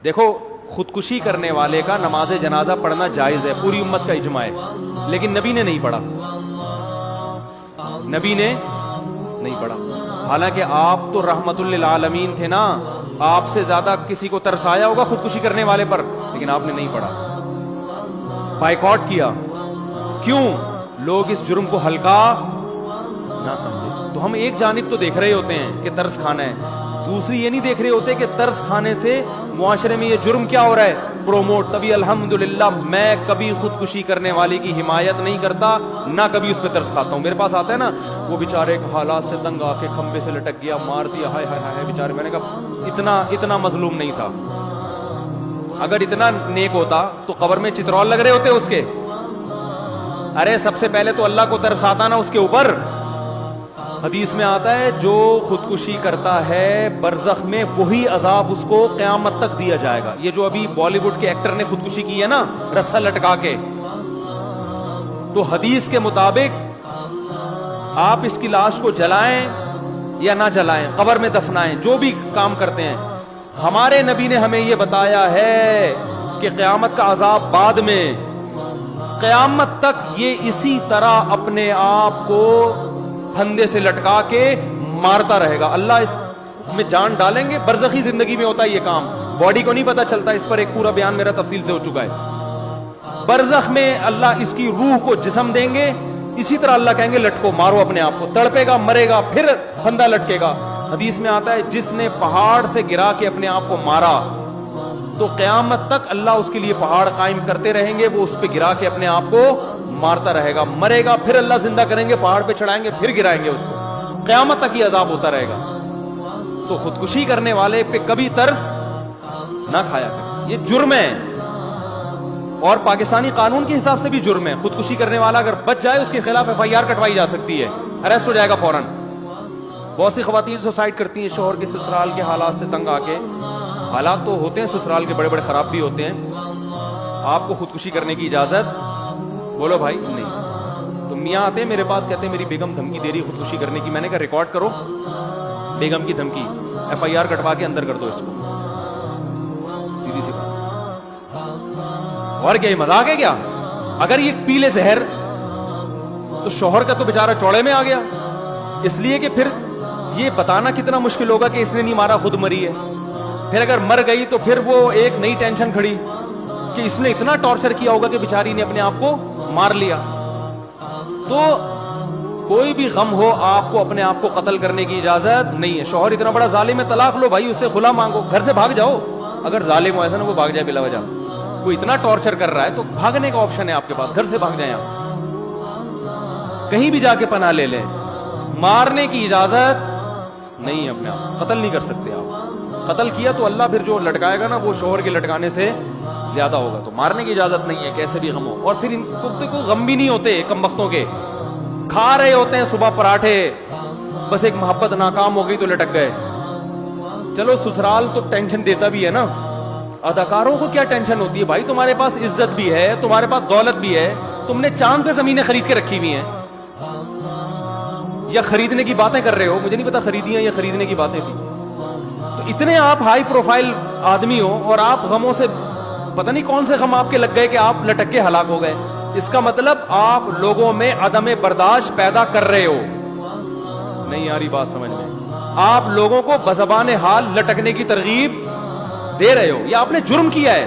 دیکھو خودکشی کرنے والے کا نماز جنازہ پڑھنا جائز ہے، پوری امت کا اجماع ہے، لیکن نبی نے نہیں پڑھا، نبی نے نہیں پڑھا. حالانکہ آپ تو رحمت للعالمین تھے نا، آپ سے زیادہ کسی کو ترس آیا ہوگا خودکشی کرنے والے پر، لیکن آپ نے نہیں پڑھا، بائیکاٹ کیا. کیوں؟ لوگ اس جرم کو ہلکا نہ سمجھے. تو ہم ایک جانب تو دیکھ رہے ہوتے ہیں کہ ترس کھانا ہے، دوسری یہ نہیں دیکھ رہے ہوتے کہ ترس کھانے سے معاشرے میں یہ جرم کیا ہو رہا ہے، پروموٹ. تبھی الحمدللہ میں کبھی خودکشی کرنے والے کی حمایت نہیں کرتا، نہ کبھی اس پہ ترس کھاتا ہوں. میرے پاس آتا ہے نا وہ بیچارے حالات سے تنگ آ کے کھمبے سے لٹک گیا، مار دیا، ہائے ہائے ہائے بیچارے. میں نے کہا اتنا مظلوم نہیں تھا. اگر اتنا نیک ہوتا تو قبر میں چترول لگ رہے ہوتے اس کے. ارے سب سے پہلے تو اللہ کو ترس آتا نا اس کے اوپر. حدیث میں آتا ہے جو خودکشی کرتا ہے برزخ میں وہی عذاب اس کو قیامت تک دیا جائے گا. یہ جو ابھی بالی ووڈ کے ایکٹر نے خودکشی کی ہے نا رسا لٹکا کے، تو حدیث کے مطابق آپ اس کی لاش کو جلائیں یا نہ جلائیں، قبر میں دفنائیں، جو بھی کام کرتے ہیں، ہمارے نبی نے ہمیں یہ بتایا ہے کہ قیامت کا عذاب بعد میں، قیامت تک یہ اسی طرح اپنے آپ کو پھندے سے لٹکا کے مارتا رہے گا. اللہ اس میں جان ڈالیں گے. برزخی زندگی میں ہوتا ہے یہ کام، باڈی کو نہیں پتا چلتا. اس پر ایک پورا بیان میرا تفصیل سے ہو چکا ہے. برزخ میں اللہ اس کی روح کو جسم دیں گے، اسی طرح اللہ کہیں گے لٹکو، مارو اپنے آپ کو. تڑپے گا، مرے گا، پھر پھندا لٹکے گا. حدیث میں آتا ہے جس نے پہاڑ سے گرا کے اپنے آپ کو مارا تو قیامت تک اللہ اس کے لیے پہاڑ قائم کرتے رہیں گے، وہ اس پہ گرا کے اپنے آپ کو مارتا رہے گا. مرے گا، پھر اللہ زندہ کریں گے، پہاڑ پہ چڑھائیں گے، پھر گرائیں گے اس کو. قیامت تک یہ عذاب ہوتا رہے گا. تو خودکشی کرنے والے پہ کبھی ترس نہ کھایا کریں، یہ جرم ہے. اور پاکستانی قانون کے حساب سے بھی جرم ہے. خودکشی کرنے والا اگر بچ جائے اس کے خلاف FIR کٹوائی جا سکتی ہے، اریسٹ ہو جائے گا فوراً. بہت سی خواتین سوسائڈ کرتی ہیں شوہر کے سسرال کے حالات سے تنگ آ کے. حالات تو ہوتے ہیں سسرال کے بڑے بڑے خراب بھی ہوتے ہیں. آپ کو خودکشی کرنے کی اجازت؟ بولو بھائی نہیں. تو میاں آتے ہیں میرے پاس، کہتے ہیں میری بیگم دھمکی دے رہی خودکشی کرنے کی. میں نے کہا ریکارڈ کرو بیگم کی دھمکی، FIR کٹوا کے اندر کر دو اس کو. سیدھی سی بات. اور کیا یہ مذاق ہے کیا؟ اگر یہ پی لے زہر تو شوہر کا تو بیچارہ چوڑے میں آ گیا. اس لیے کہ پھر یہ بتانا کتنا مشکل ہوگا کہ اس نے نہیں مارا، خود مری ہے. پھر اگر مر گئی تو پھر وہ ایک نئی ٹینشن کھڑی کہ اس نے اتنا ٹارچر کیا ہوگا کہ بیچاری نے اپنے آپ کو مار لیا. تو کوئی بھی غم ہو آپ کو اپنے آپ کو قتل کرنے کی اجازت نہیں ہے. شوہر اتنا بڑا ظالم ہے، طلاق لو بھائی، اس سے خلا مانگو، گھر سے بھاگ جاؤ. اگر ظالم ہو ایسا نہ وہ بھاگ جائے بلا وجہ، کوئی اتنا ٹارچر کر رہا ہے تو بھاگنے کا آپشن ہے آپ کے پاس، گھر سے بھاگ جائیں آپ، کہیں بھی جا کے پناہ لے لیں. مارنے کی اجازت نہیں ہے. اپنے آپ قتل نہیں کر سکتے آپ. قتل کیا تو اللہ پھر جو لٹکائے گا نا وہ شوہر کے لٹکانے سے زیادہ ہوگا. تو مارنے کی اجازت نہیں ہے کیسے بھی غم ہو. اور پھر ان کو غم بھی نہیں ہوتے کم وقتوں کے، کھا رہے ہوتے ہیں صبح پراٹھے، بس ایک محبت ناکام ہو گئی تو لٹک گئے. چلو سسرال تو ٹینشن دیتا بھی ہے نا. اداکاروں کو کیا ٹینشن ہوتی ہے بھائی؟ تمہارے پاس عزت بھی ہے، تمہارے پاس دولت بھی ہے، تم نے چاند پہ زمینیں خرید کے رکھی ہوئی ہیں، یا خریدنے کی باتیں کر رہے ہو. مجھے نہیں پتا خریدی ہیں یا خریدنے کی باتیں تھی. تو اتنے آپ ہائی پروفائل آدمی ہو اور آپ غموں سے پتہ نہیں کون سے غم آپ کے لگ گئے کہ آپ لٹک کے ہلاک ہو گئے. اس کا مطلب آپ لوگوں میں عدم برداشت پیدا کر رہے ہو. نہیں آ رہی بات سمجھ میں؟ آپ لوگوں کو بزبان حال لٹکنے کی ترغیب دے رہے ہو. یہ آپ نے جرم کیا ہے.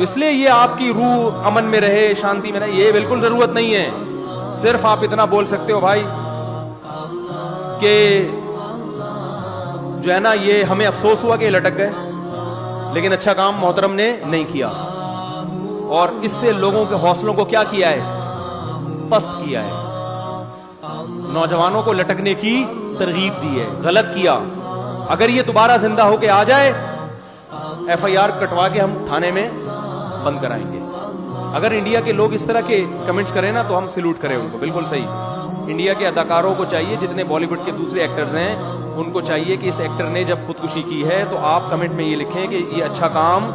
اس لیے یہ آپ کی روح امن میں رہے، شانتی میں رہے، یہ بالکل ضرورت نہیں ہے. صرف آپ اتنا بول سکتے ہو بھائی کہ جو ہے نا یہ ہمیں افسوس ہوا کہ یہ لٹک گئے، لیکن اچھا کام محترم نے نہیں کیا. اور اس سے لوگوں کے حوصلوں کو کیا کیا ہے؟ پست کیا ہے. نوجوانوں کو لٹکنے کی ترغیب دی ہے. غلط کیا. اگر یہ دوبارہ زندہ ہو کے آ جائے FIR کٹوا کے ہم تھانے میں بند کرائیں گے. اگر انڈیا کے لوگ اس طرح کے کمنٹس کریں نا تو ہم سلوٹ کریں ان کو. بالکل صحیح. انڈیا کے اداکاروں کو چاہیے، جتنے بالی ووڈ کے دوسرے ایکٹرز ہیں ان کو چاہیے کہ اس ایکٹر نے جب خودکشی کی ہے تو آپ کمنٹ میں یہ لکھیں کہ یہ اچھا کام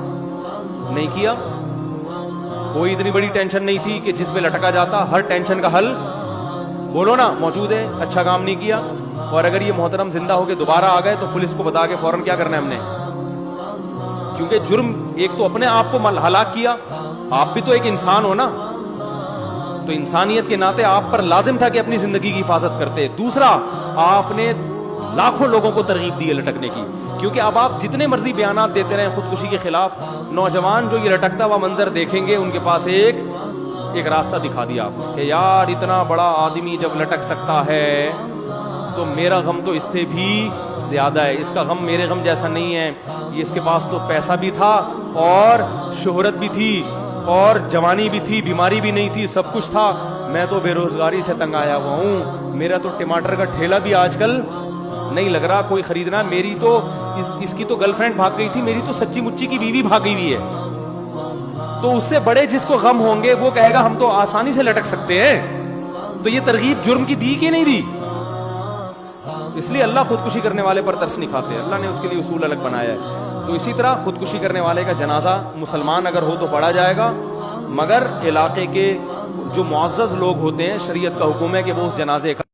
نہیں کیا. کوئی اتنی بڑی ٹینشن نہیں تھی کہ جس پہ لٹکا جاتا. ہر ٹینشن کا حل بولو نا موجود ہے. اچھا کام نہیں کیا. اور اگر یہ محترم زندہ ہو کے دوبارہ آ گئے تو پولیس کو بتا کے فوراً کیا کرنا ہے ہم نے؟ کیونکہ جرم ایک تو اپنے آپ کو ہلاک کیا, آپ بھی تو ایک انسان ہو نا, تو انسانیت کے ناطے آپ پر لازم تھا کہ اپنی زندگی کی حفاظت کرتے. دوسرا, آپ نے لاکھوں لوگوں کو ترغیب دی ہے لٹکنے کی, کیونکہ اب آپ جتنے مرضی بیانات دیتے رہیں خودکشی کے خلاف, نوجوان جو یہ لٹکتا ہوا منظر دیکھیں گے ان کے پاس ایک راستہ دکھا دیا آپ نے کہ یار اتنا بڑا آدمی جب لٹک سکتا ہے تو میرا غم تو اس سے بھی زیادہ ہے, اس کا غم میرے غم جیسا نہیں ہے. یہ اس کے پاس تو پیسہ بھی تھا اور شہرت بھی تھی اور جوانی بھی تھی, بیماری بھی نہیں تھی, سب کچھ تھا. میں تو بے روزگاری سے تنگ آیا ہوا ہوں, میرا تو ٹماٹر کا ٹھیلا بھی آج کل نہیں لگ رہا کوئی خریدنا. میری تو اس کی تو گرل فرینڈ بھاگ گئی تھی, میری تو سچی مچی کی بیوی بھاگ گئی ہوئی ہے. تو اس سے بڑے جس کو غم ہوں گے وہ کہے گا ہم تو آسانی سے لٹک سکتے ہیں. تو یہ ترغیب جرم کی دی کہ نہیں دی؟ اس لیے اللہ خودکشی کرنے والے پر ترس نہیں کھاتے, اللہ نے اس کے لیے اصول الگ بنایا ہے. تو اسی طرح خودکشی کرنے والے کا جنازہ مسلمان اگر ہو تو پڑھا جائے گا, مگر علاقے کے جو معزز لوگ ہوتے ہیں شریعت کا حکم ہے کہ وہ اس جنازے کا